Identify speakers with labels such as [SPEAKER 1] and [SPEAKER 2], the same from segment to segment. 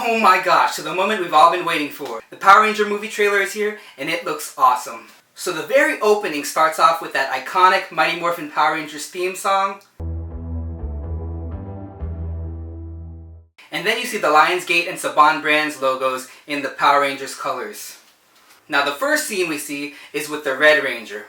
[SPEAKER 1] Oh my gosh, so the moment we've all been waiting for. The Power Ranger movie trailer is here, and it looks awesome. So the very opening starts off with that iconic Mighty Morphin Power Rangers theme song. And then you see the Lionsgate and Saban Brands logos in the Power Rangers colors. Now the first scene we see is with the Red Ranger.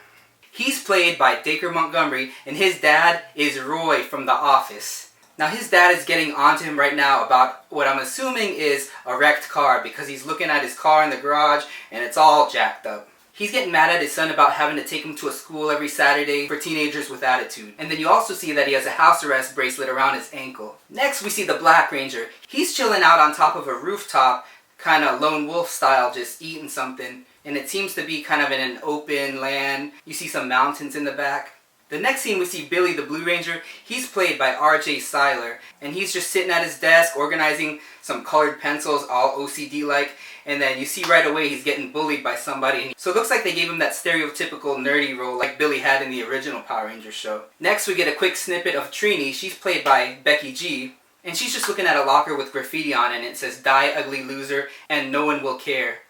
[SPEAKER 1] He's played by Dacre Montgomery, and his dad is Roy from The Office. Now his dad is getting onto him right now about what I'm assuming is a wrecked car, because he's looking at his car in the garage and it's all jacked up. He's getting mad at his son about having to take him to a school every Saturday for teenagers with attitude. And then you also see that he has a house arrest bracelet around his ankle. Next we see the Black Ranger. He's chilling out on top of a rooftop, kind of lone wolf style, just eating something. And it seems to be kind of in an open land. You see some mountains in the back. The next scene we see Billy the Blue Ranger. He's played by RJ Cyler, and he's just sitting at his desk organizing some colored pencils, all OCD like, and then you see right away he's getting bullied by somebody. So it looks like they gave him that stereotypical nerdy role like Billy had in the original Power Rangers show. Next we get a quick snippet of Trini. She's played by Becki G, and she's just looking at a locker with graffiti on it, and it says "Die Ugly Loser and no one will care."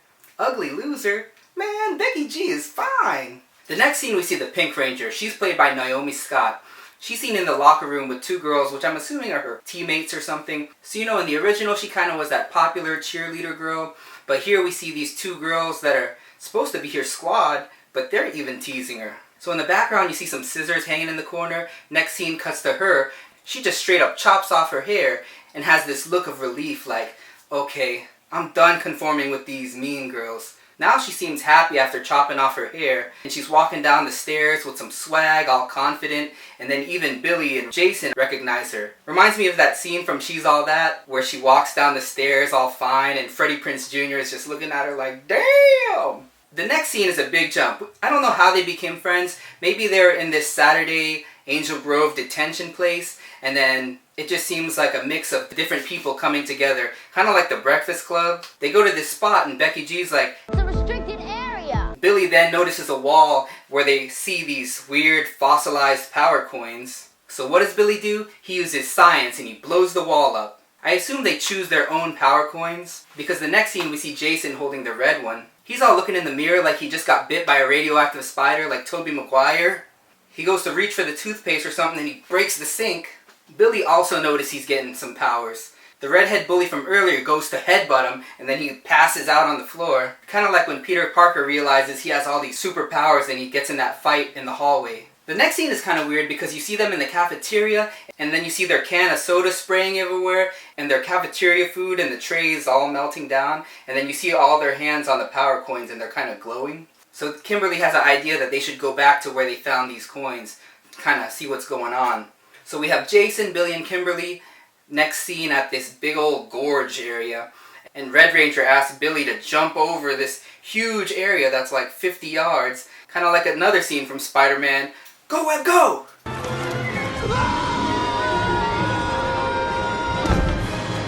[SPEAKER 1] Ugly loser? Man, Becki G is fine! The next scene we see the Pink Ranger. She's played by Naomi Scott. She's seen in the locker room with two girls, which I'm assuming are her teammates or something. So you know, in the original she kind of was that popular cheerleader girl. But here we see these two girls that are supposed to be her squad, but they're even teasing her. So in the background you see some scissors hanging in the corner. Next scene cuts to her. She just straight up chops off her hair and has this look of relief like, okay, I'm done conforming with these mean girls. Now she seems happy after chopping off her hair, and she's walking down the stairs with some swag, all confident, and then even Billy and Jason recognize her. Reminds me of that scene from She's All That, where she walks down the stairs all fine, and Freddie Prinze Jr. is just looking at her like, damn! The next scene is a big jump. I don't know how they became friends. Maybe they're in this Saturday Angel Grove detention place, and then it just seems like a mix of different people coming together. Kind of like the Breakfast Club. They go to this spot and Becki G's like, "It's a restricted area." Billy then notices a wall where they see these weird fossilized power coins. So what does Billy do? He uses science and he blows the wall up. I assume they choose their own power coins, because the next scene we see Jason holding the red one. He's all looking in the mirror like he just got bit by a radioactive spider like Tobey Maguire. He goes to reach for the toothpaste or something and he breaks the sink. Billy also notices he's getting some powers. The redhead bully from earlier goes to headbutt him, and then he passes out on the floor. Kind of like when Peter Parker realizes he has all these superpowers and he gets in that fight in the hallway. The next scene is kind of weird because you see them in the cafeteria, and then you see their can of soda spraying everywhere, and their cafeteria food and the trays all melting down, and then you see all their hands on the power coins and they're kind of glowing. So Kimberly has an idea that they should go back to where they found these coins, to kind of see what's going on. So we have Jason, Billy, and Kimberly. Next scene at this big old gorge area. And Red Ranger asks Billy to jump over this huge area that's like 50 yards. Kind of like another scene from Spider-Man. Go, Web, go!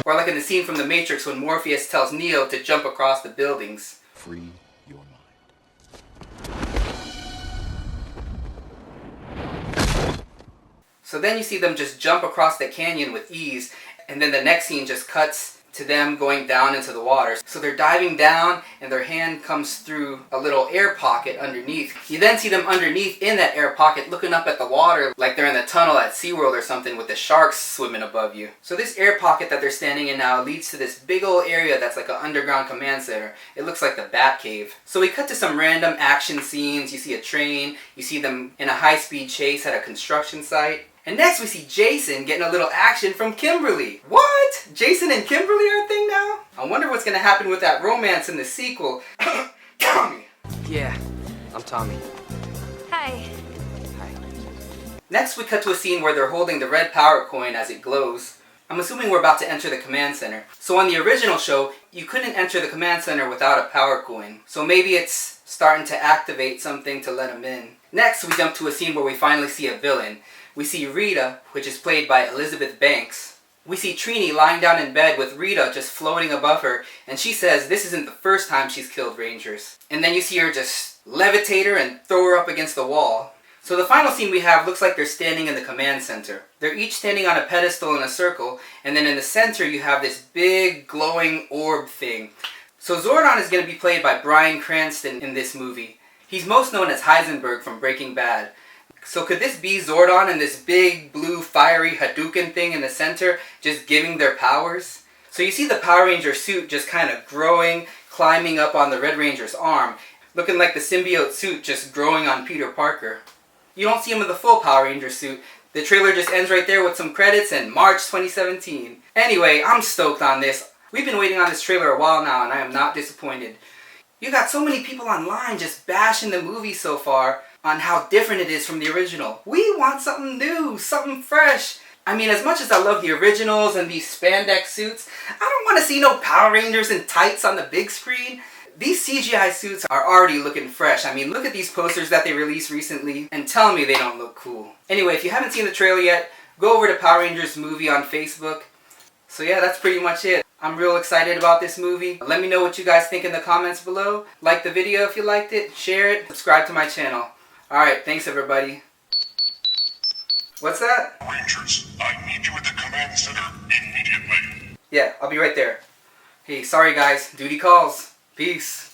[SPEAKER 1] Or like in the scene from The Matrix when Morpheus tells Neo to jump across the buildings.
[SPEAKER 2] Free your mind.
[SPEAKER 1] So then you see them just jump across the canyon with ease, and then the next scene just cuts to them going down into the water. So they're diving down, and their hand comes through a little air pocket underneath. You then see them underneath in that air pocket looking up at the water like they're in the tunnel at SeaWorld or something with the sharks swimming above you. So this air pocket that they're standing in now leads to this big old area that's like an underground command center. It looks like the Bat Cave. So we cut to some random action scenes. You see a train, you see them in a high-speed chase at a construction site. And next we see Jason getting a little action from Kimberly. What? Jason and Kimberly are a thing now? I wonder what's gonna happen with that romance in the sequel. Tommy!
[SPEAKER 3] Yeah, I'm Tommy.
[SPEAKER 4] Hi.
[SPEAKER 1] Hi. Next we cut to a scene where they're holding the red power coin as it glows. I'm assuming we're about to enter the command center. So on the original show, you couldn't enter the command center without a power coin. So maybe it's starting to activate something to let them in. Next we jump to a scene where we finally see a villain. We see Rita, which is played by Elizabeth Banks. We see Trini lying down in bed with Rita just floating above her, and she says this isn't the first time she's killed Rangers. And then you see her just levitate her and throw her up against the wall. So the final scene we have looks like they're standing in the command center. They're each standing on a pedestal in a circle, and then in the center you have this big glowing orb thing. So Zordon is going to be played by Bryan Cranston in this movie. He's most known as Heisenberg from Breaking Bad. So could this be Zordon and this big blue fiery Hadouken thing in the center just giving their powers? So you see the Power Ranger suit just kind of growing, climbing up on the Red Ranger's arm, looking like the symbiote suit just growing on Peter Parker. You don't see him in the full Power Ranger suit. The trailer just ends right there with some credits and March 2017. Anyway, I'm stoked on this. We've been waiting on this trailer a while now and I am not disappointed. You got so many people online just bashing the movie so far on how different it is from the original. We want something new, something fresh. I mean, as much as I love the originals and these spandex suits, I don't want to see no Power Rangers in tights on the big screen. These CGI suits are already looking fresh. I mean, look at these posters that they released recently and tell me they don't look cool. Anyway, if you haven't seen the trailer yet, go over to Power Rangers Movie on Facebook. So yeah, that's pretty much it. I'm real excited about this movie. Let me know what you guys think in the comments below. Like the video if you liked it, share it, subscribe to my channel. Alright, thanks everybody. What's that?
[SPEAKER 2] Rangers, I need you at the command center immediately.
[SPEAKER 1] Yeah, I'll be right there. Hey, sorry guys, duty calls. Peace.